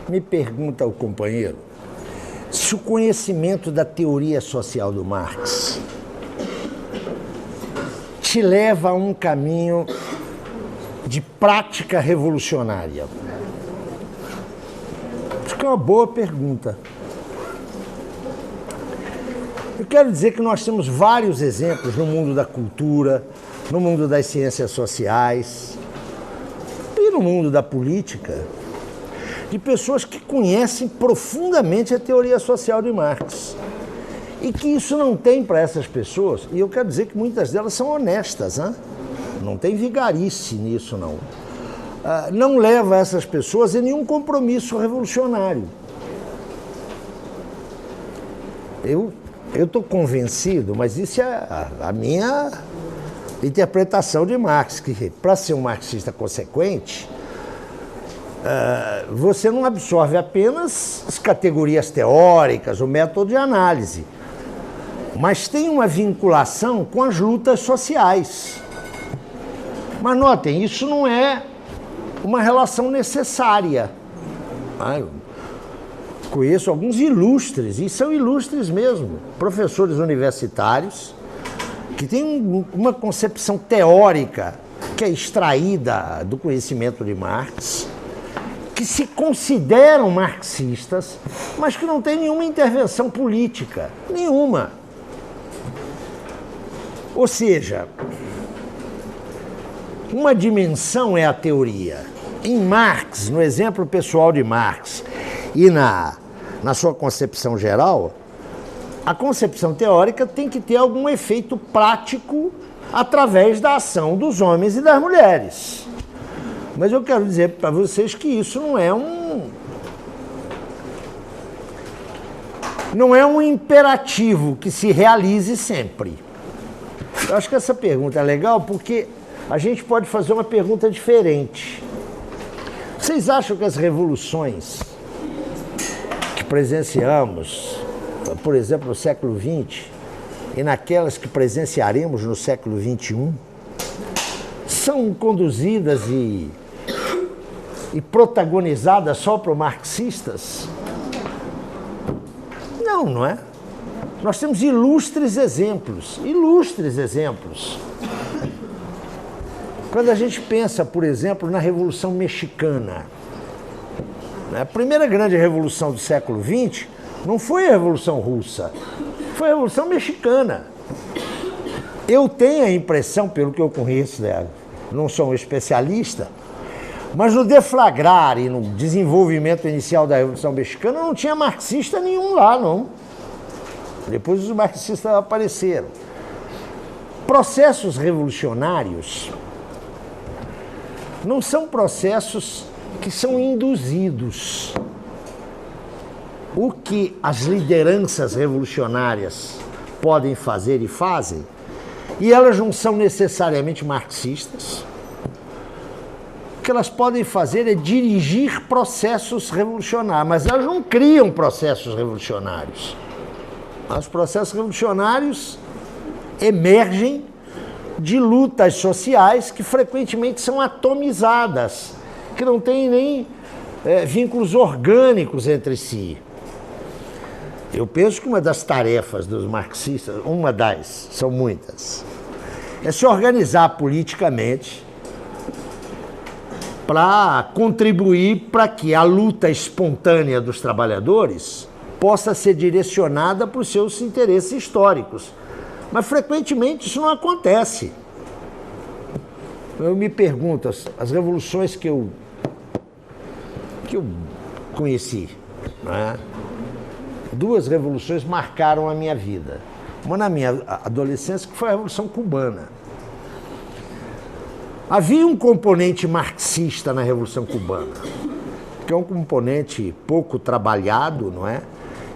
Me pergunta o companheiro se o conhecimento da teoria social do Marx te leva a um caminho de prática revolucionária. Acho que é uma boa pergunta. Eu quero dizer que nós temos vários exemplos no mundo da cultura, no mundo das ciências sociais e no mundo da política, de pessoas que conhecem profundamente a teoria social de Marx. E que isso não tem para essas pessoas, e eu quero dizer que muitas delas são honestas, hein? Não tem vigarice nisso, não. Não leva essas pessoas a nenhum compromisso revolucionário. Eu estou convencido, mas isso é a minha interpretação de Marx, que para ser um marxista consequente, você não absorve apenas as categorias teóricas, o método de análise, mas tem uma vinculação com as lutas sociais. Mas notem, isso não é uma relação necessária. Eu conheço alguns ilustres, e são ilustres mesmo, professores universitários, que têm uma concepção teórica que é extraída do conhecimento de Marx, que se consideram marxistas, mas que não têm nenhuma intervenção política, nenhuma. Ou seja, uma dimensão é a teoria. Em Marx, no exemplo pessoal de Marx e na sua concepção geral, a concepção teórica tem que ter algum efeito prático através da ação dos homens e das mulheres. Mas eu quero dizer para vocês que isso não é um imperativo que se realize sempre. Eu acho que essa pergunta é legal porque a gente pode fazer uma pergunta diferente. Vocês acham que as revoluções que presenciamos, por exemplo, no século XX, e naquelas que presenciaremos no século XXI, são conduzidas e protagonizadas só por marxistas? Não, não é? Nós temos ilustres exemplos. Quando a gente pensa, por exemplo, na Revolução Mexicana, a primeira grande revolução do século XX não foi a Revolução Russa, foi a Revolução Mexicana. Eu tenho a impressão, pelo que eu conheço dela, não sou um especialista, mas no deflagrar e no desenvolvimento inicial da Revolução Mexicana não tinha marxista nenhum lá, não. Depois os marxistas apareceram. Processos revolucionários não são processos que são induzidos. O que as lideranças revolucionárias podem fazer e fazem, e elas não são necessariamente marxistas, o que elas podem fazer é dirigir processos revolucionários, mas elas não criam processos revolucionários. Os processos revolucionários emergem de lutas sociais que frequentemente são atomizadas, que não têm nem vínculos orgânicos entre si. Eu penso que uma das tarefas dos marxistas, são muitas, é se organizar politicamente para contribuir para que a luta espontânea dos trabalhadores possa ser direcionada para os seus interesses históricos. Mas frequentemente isso não acontece. Eu me pergunto, as revoluções que eu conheci, né? Duas revoluções marcaram a minha vida. Uma na minha adolescência, que foi a Revolução Cubana. Havia um componente marxista na Revolução Cubana, que é um componente pouco trabalhado, não é?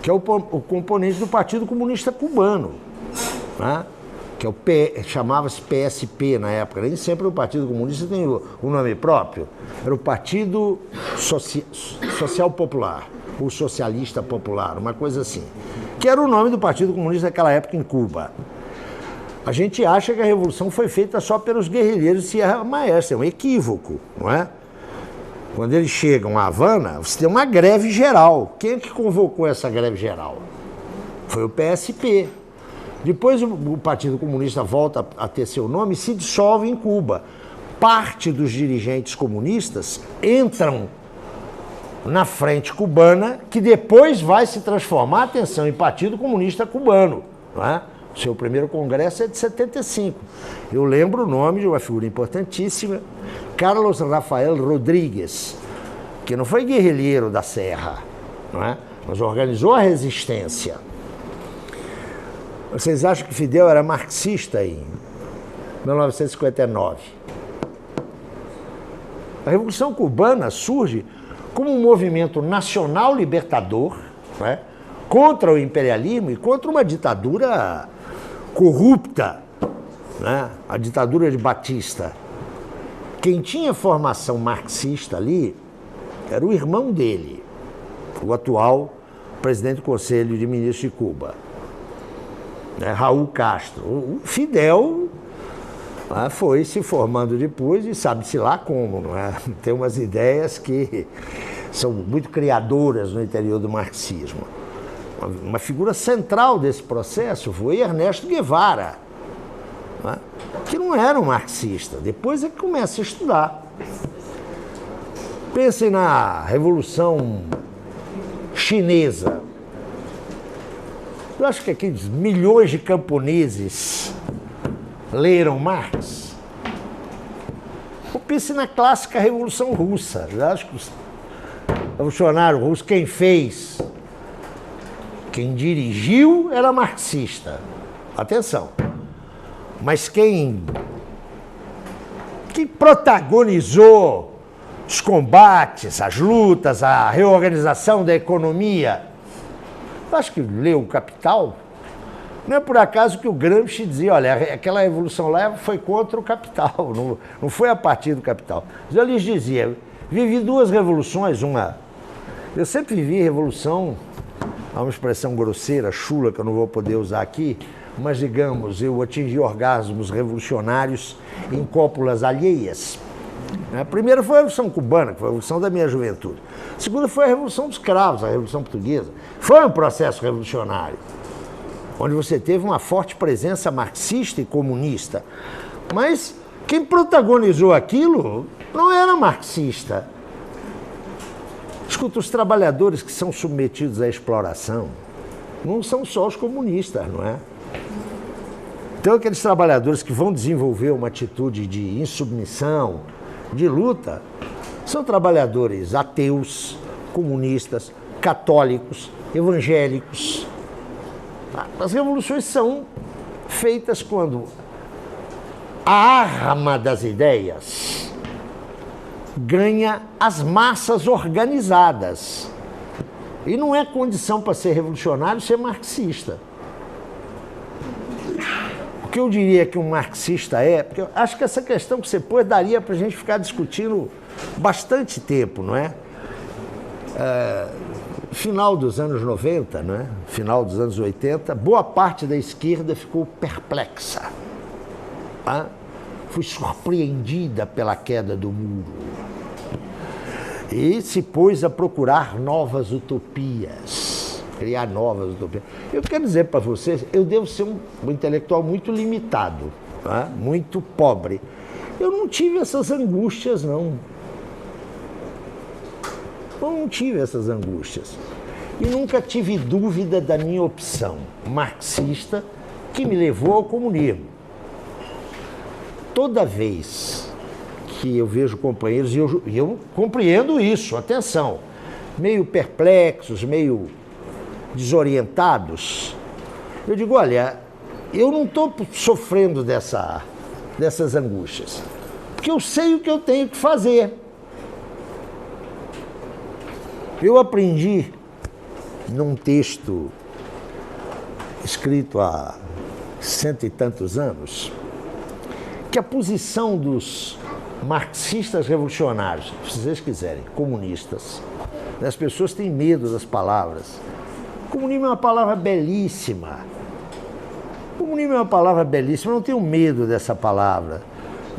Que é o componente do Partido Comunista Cubano, né? Que chamava-se PSP na época. Nem sempre o Partido Comunista tem o nome próprio. Era o Partido Social Popular, o Socialista Popular, uma coisa assim. Que era o nome do Partido Comunista naquela época em Cuba. A gente acha que a Revolução foi feita só pelos guerrilheiros de Sierra Maestra. É um equívoco, não é? Quando eles chegam a Havana, você tem uma greve geral. Quem é que convocou essa greve geral? Foi o PSP. Depois o Partido Comunista volta a ter seu nome e se dissolve em Cuba. Parte dos dirigentes comunistas entram na Frente Cubana, que depois vai se transformar, atenção, em Partido Comunista Cubano. Não é? O seu primeiro congresso é de 75. Eu lembro o nome de uma figura importantíssima, Carlos Rafael Rodrigues, que não foi guerrilheiro da Serra, não é? Mas organizou a resistência. Vocês acham que Fidel era marxista em 1959? A Revolução Cubana surge como um movimento nacional libertador, não é? Contra o imperialismo e contra uma ditadura corrupta, né? A ditadura de Batista. Quem tinha formação marxista ali era o irmão dele, o atual presidente do Conselho de Ministros de Cuba, né? Raul Castro. O Fidel foi se formando depois e sabe-se lá como, não é? Tem umas ideias que são muito criadoras no interior do marxismo. Uma figura central desse processo foi Ernesto Guevara, né? Que não era um marxista, depois é que começa a estudar. Pensem na Revolução Chinesa. Eu acho que aqueles milhões de camponeses leram Marx. Ou pense na clássica Revolução Russa. Eu acho que os revolucionários russos, quem fez, quem dirigiu era marxista. Atenção. Mas quem protagonizou os combates, as lutas, a reorganização da economia, eu acho que leu o Capital. Não é por acaso que o Gramsci dizia, olha, aquela revolução lá foi contra o capital, não foi a partir do capital. Mas eu lhes dizia, vivi duas revoluções, eu sempre vivi revolução, há uma expressão grosseira, chula, que eu não vou poder usar aqui, mas digamos, eu atingi orgasmos revolucionários em cópulas alheias. A primeira foi a Revolução Cubana, que foi a revolução da minha juventude. A segunda foi a Revolução dos Cravos, a Revolução Portuguesa. Foi um processo revolucionário, onde você teve uma forte presença marxista e comunista. Mas quem protagonizou aquilo não era marxista. Escuta, os trabalhadores que são submetidos à exploração não são só os comunistas, não é? Então, aqueles trabalhadores que vão desenvolver uma atitude de insubmissão, de luta, são trabalhadores ateus, comunistas, católicos, evangélicos. As revoluções são feitas quando a arma das ideias ganha as massas organizadas. E não é condição para ser revolucionário ser marxista. O que eu diria que um marxista é, porque eu acho que essa questão que você pôs daria para a gente ficar discutindo bastante tempo, não é? Final dos anos 90, não é? Final dos anos 80, boa parte da esquerda ficou perplexa. Foi surpreendida pela queda do muro. E se pôs a procurar novas utopias, criar novas utopias. Eu quero dizer para vocês, eu devo ser um intelectual muito limitado, muito pobre. Eu não tive essas angústias, não. Eu não tive essas angústias. E nunca tive dúvida da minha opção marxista que me levou ao comunismo. Toda vez que eu vejo companheiros, e eu compreendo isso, atenção, meio perplexos, meio desorientados, eu digo, olha, eu não estou sofrendo dessas angústias, porque eu sei o que eu tenho que fazer. Eu aprendi num texto escrito há 100 e tantos anos que a posição dos marxistas revolucionários, se vocês quiserem, comunistas, as pessoas têm medo das palavras. Comunismo é uma palavra belíssima. Comunismo é uma palavra belíssima, eu não tenho medo dessa palavra.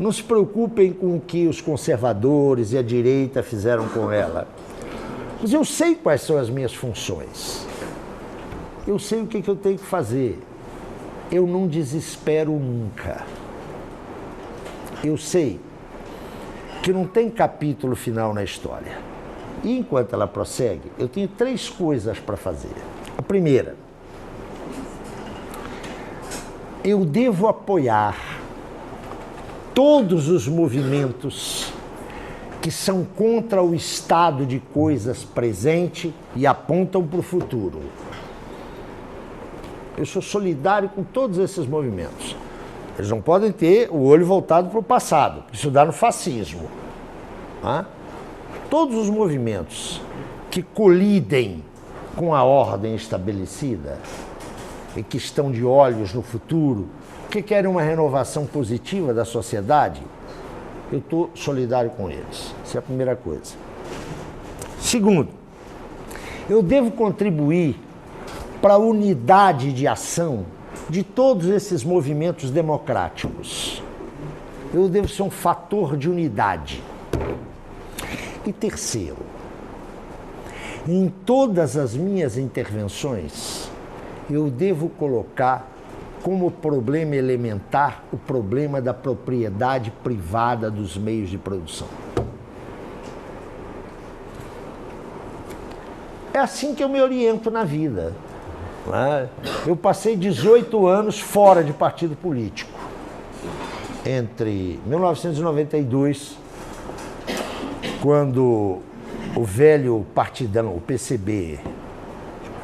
Não se preocupem com o que os conservadores e a direita fizeram com ela. Mas eu sei quais são as minhas funções. Eu sei o que eu tenho que fazer. Eu não desespero nunca. Eu sei que não tem capítulo final na história. E enquanto ela prossegue, eu tenho 3 coisas para fazer. A primeira, eu devo apoiar todos os movimentos que são contra o estado de coisas presente e apontam para o futuro. Eu sou solidário com todos esses movimentos. Eles não podem ter o olho voltado para o passado, isso dá no fascismo. Tá? Todos os movimentos que colidem com a ordem estabelecida e que estão de olhos no futuro, que querem uma renovação positiva da sociedade, eu estou solidário com eles. Essa é a primeira coisa. Segundo, eu devo contribuir para a unidade de ação de todos esses movimentos democráticos. Eu devo ser um fator de unidade. E terceiro, em todas as minhas intervenções, eu devo colocar como problema elementar o problema da propriedade privada dos meios de produção. É assim que eu me oriento na vida. Eu passei 18 anos fora de partido político. Entre 1992, quando o velho partidão, o PCB,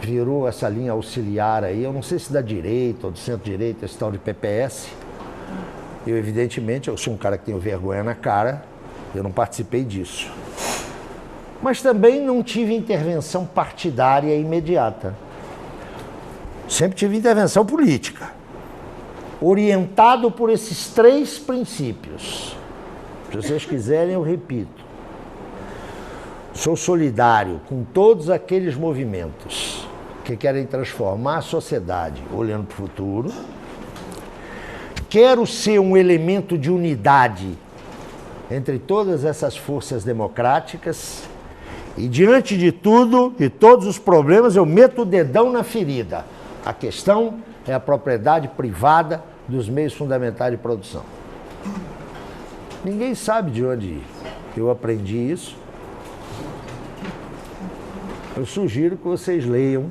virou essa linha auxiliar aí, eu não sei se da direita ou do centro-direita, esse tal de PPS. Eu, evidentemente, eu sou um cara que tenho vergonha na cara, eu não participei disso. Mas também não tive intervenção partidária imediata. Sempre tive intervenção política, orientado por esses 3 princípios. Se vocês quiserem, eu repito. Sou solidário com todos aqueles movimentos que querem transformar a sociedade olhando para o futuro. Quero ser um elemento de unidade entre todas essas forças democráticas e, diante de tudo, de todos os problemas, eu meto o dedão na ferida. A questão é a propriedade privada dos meios fundamentais de produção. Ninguém sabe de onde eu aprendi isso. Eu sugiro que vocês leiam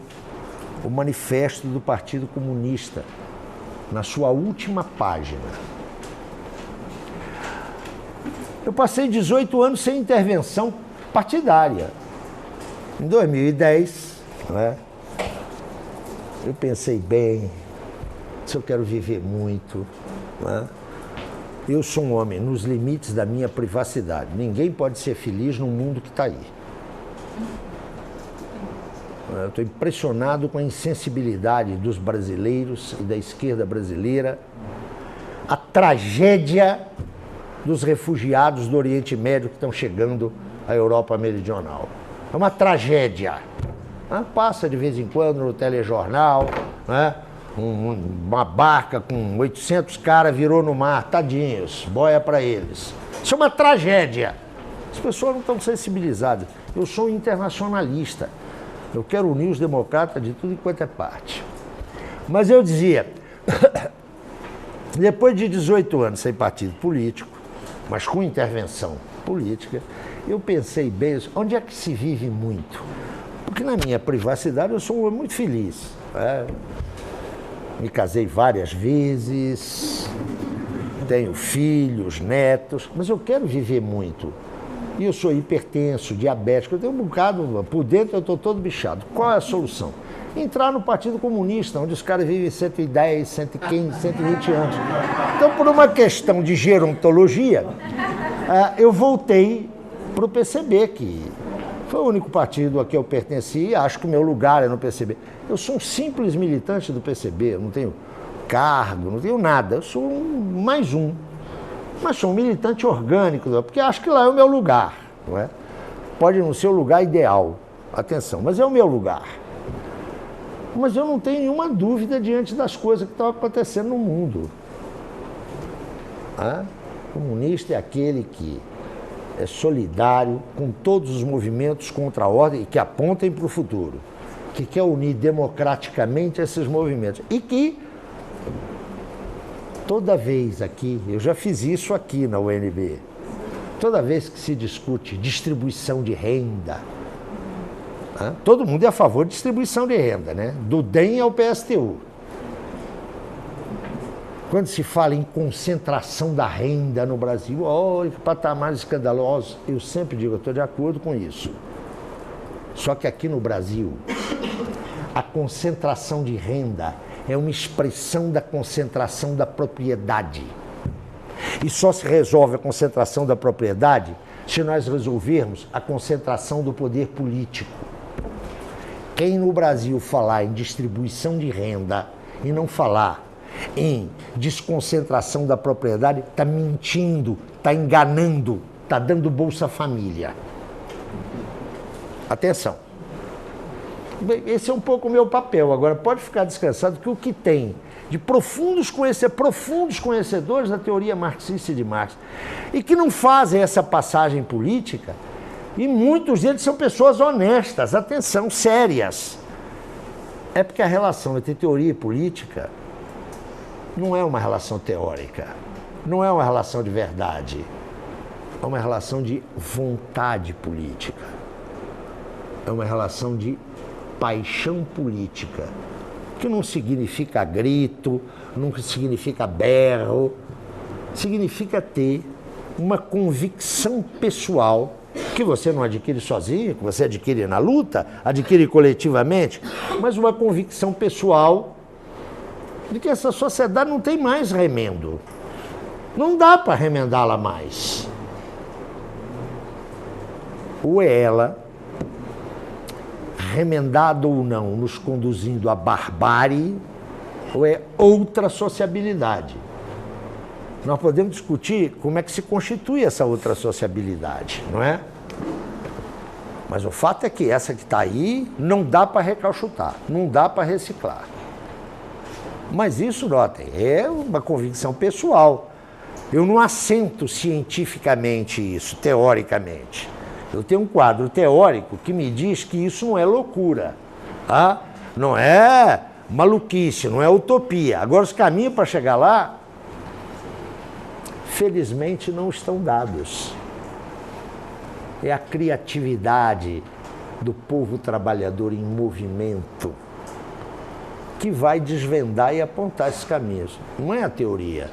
o Manifesto do Partido Comunista, na sua última página. Eu passei 18 anos sem intervenção partidária. Em 2010, eu pensei bem, se eu quero viver muito, eu sou um homem nos limites da minha privacidade. Ninguém pode ser feliz num mundo que está aí. Eu estou impressionado com a insensibilidade dos brasileiros e da esquerda brasileira, a tragédia dos refugiados do Oriente Médio que estão chegando à Europa Meridional. É uma tragédia. Passa de vez em quando no telejornal, uma barca com 800 caras virou no mar, tadinhos, boia para eles. Isso é uma tragédia. As pessoas não estão sensibilizadas. Eu sou um internacionalista. Eu quero unir os democratas de tudo enquanto é parte. Mas eu dizia, depois de 18 anos sem partido político, mas com intervenção política, eu pensei bem, onde é que se vive muito? Porque na minha privacidade eu sou um homem muito feliz. Me casei várias vezes, tenho filhos, netos, mas eu quero viver muito. E eu sou hipertenso, diabético, eu tenho um bocado, por dentro eu estou todo bichado. Qual é a solução? Entrar no Partido Comunista, onde os caras vivem 110, 115, 120 anos. Então, por uma questão de gerontologia, eu voltei para o PCB, que foi o único partido a que eu pertenci, e acho que o meu lugar é no PCB. Eu sou um simples militante do PCB, eu não tenho cargo, não tenho nada, eu sou mais um. Mas sou um militante orgânico, porque acho que lá é o meu lugar, não é? Pode não ser o lugar ideal, atenção, mas é o meu lugar. Mas eu não tenho nenhuma dúvida diante das coisas que estão acontecendo no mundo. Comunista é aquele que é solidário com todos os movimentos contra a ordem e que apontem para o futuro, que quer unir democraticamente esses movimentos e que toda vez aqui, eu já fiz isso aqui na UNB, toda vez que se discute distribuição de renda, né? Todo mundo é a favor de distribuição de renda, né? Do DEM ao PSTU. Quando se fala em concentração da renda no Brasil, olha que patamar escandaloso, eu sempre digo, eu estou de acordo com isso. Só que aqui no Brasil, a concentração de renda é uma expressão da concentração da propriedade. E só se resolve a concentração da propriedade se nós resolvermos a concentração do poder político. Quem no Brasil falar em distribuição de renda e não falar em desconcentração da propriedade, está mentindo, está enganando, está dando Bolsa Família. Atenção. Esse é um pouco o meu papel. Agora, pode ficar descansado que o que tem de profundos conhecedores da teoria marxista de Marx, e que não fazem essa passagem política, e muitos deles são pessoas honestas, atenção, sérias. É porque a relação entre teoria e política não é uma relação teórica, não é uma relação de verdade, é uma relação de vontade política, é uma relação de paixão política, que não significa grito, não significa berro, significa ter uma convicção pessoal que você não adquire sozinho, que você adquire na luta, adquire coletivamente, mas uma convicção pessoal de que essa sociedade não tem mais remendo. Não dá para remendá-la mais. Ou é ela, remendada ou não, nos conduzindo à barbárie, ou é outra sociabilidade. Nós podemos discutir como é que se constitui essa outra sociabilidade, não é? Mas o fato é que essa que está aí não dá para recalchutar, não dá para reciclar. Mas isso, notem, é uma convicção pessoal. Eu não assento cientificamente isso, teoricamente. Eu tenho um quadro teórico que me diz que isso não é loucura, tá? Não é maluquice, não é utopia. Agora, os caminhos para chegar lá, felizmente, não estão dados. É a criatividade do povo trabalhador em movimento que vai desvendar e apontar esses caminhos. Não é a teoria.